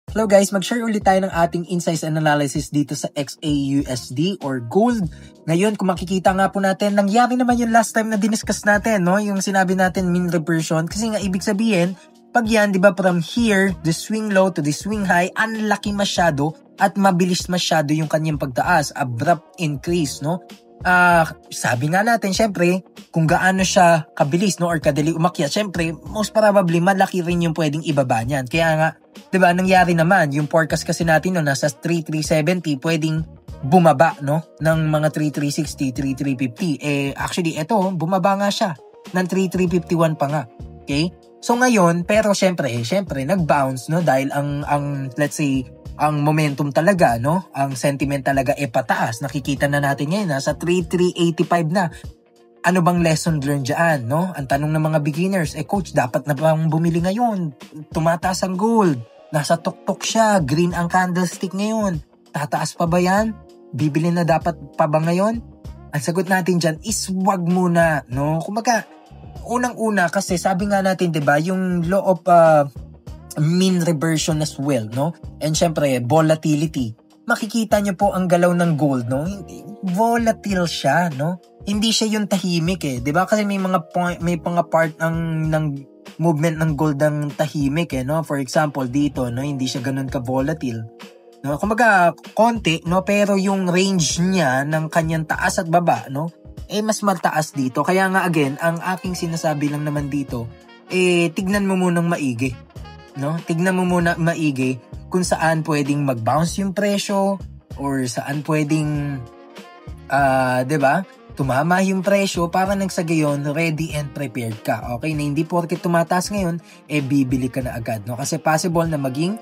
Hello guys, mag-share ulit tayo ng ating insights and analysis dito sa XAUSD or gold. Ngayon, kung makikita nga po natin, nangyari naman yung last time na diniscuss natin, no? Yung sinabi natin mean reversion. Kasi nga, ibig sabihin, pag yan, di ba, from here, the swing low to the swing high, unlaki masyado at mabilis masyado yung kanyang pagtaas. Abrupt increase, no? Sabi nga natin, syempre, kung gaano siya kabilis, no, or kadali umakyat, syempre, most probably, malaki rin yung pwedeng ibaba niyan. Kaya nga, diba, nangyari naman, yung forecast kasi natin, no, nasa 3,370, pwedeng bumaba, no, ng mga 3,360, 3,350. Actually, eto, bumaba nga siya, ng 3,351 pa nga. Okay? So, ngayon, pero syempre, nag-bounce, no, dahil ang let's say, ang momentum talaga, no? Ang sentiment talaga pataas. Nakikita na natin ngayon, nasa 3,385 na. Ano bang lesson learned dyan, no? Ang tanong ng mga beginners, coach, dapat na bang bumili ngayon? Tumataas ang gold. Nasa tuktok siya. Green ang candlestick ngayon. Tataas pa ba yan? Bibili na dapat pa ba ngayon? Ang sagot natin dyan is wag muna, no? Kumbaga, unang-una kasi sabi nga natin, diba, yung law of mean reversion as well, no? And syempre, volatility. Makikita nyo po ang galaw ng gold, no? Volatile siya, no? Hindi siya yung tahimik, di ba? Kasi may mga part ng movement ng gold ng tahimik, no? For example, dito, no? Hindi siya ganun ka-volatile. No? Kumbaga, konti, no? Pero yung range niya ng kanyang taas at baba, no? Mas mataas dito. Kaya nga, again, ang aking sinasabi lang naman dito, tignan mo munang maigi. No? Tignan mo muna maigi kung saan pwedeng mag-bounce yung presyo or saan pwedeng 'di ba? Tumama yung presyo para nang sa gayon ready and prepared ka. Okay, na hindi porket tumataas ngayon bibili ka na agad, no? Kasi possible na maging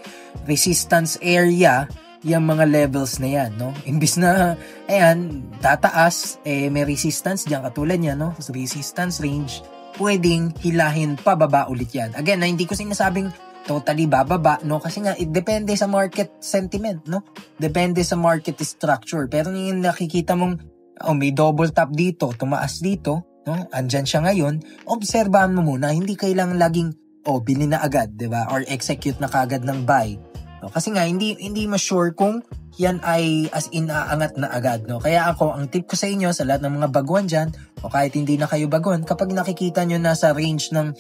resistance area yung mga levels na yan, no? Imbis na ayan, tataas may resistance diyan katulad niya, no? Resistance range, pwedeng hilahin pababa ulit yan. Again, na hindi ko sinasabing totally bababa, no? Kasi nga, it depende sa market sentiment, no? Depende sa market structure. Pero yung nakikita mong, may double top dito, tumaas dito, no? Andyan siya ngayon, obserbahan mo muna, hindi kailangan laging, bili na agad, diba? Or execute na kagad ng buy. No? Kasi nga, hindi ma-sure kung yan ay as in aangat na agad, no? Kaya ako, ang tip ko sa inyo, sa lahat ng mga baguhan dyan, o kahit hindi na kayo baguhan, kapag nakikita nyo nasa range ng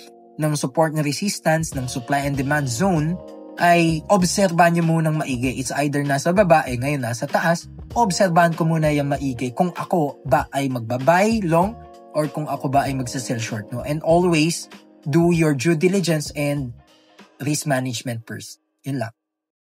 support na resistance, ng supply and demand zone, ay obserbahan nyo munang maigi. It's either nasa baba, ngayon nasa taas, obserbahan ko muna yung maigi kung ako ba ay magbabay long or kung ako ba ay magsasell short, no? And always, do your due diligence and risk management first. Yun lang.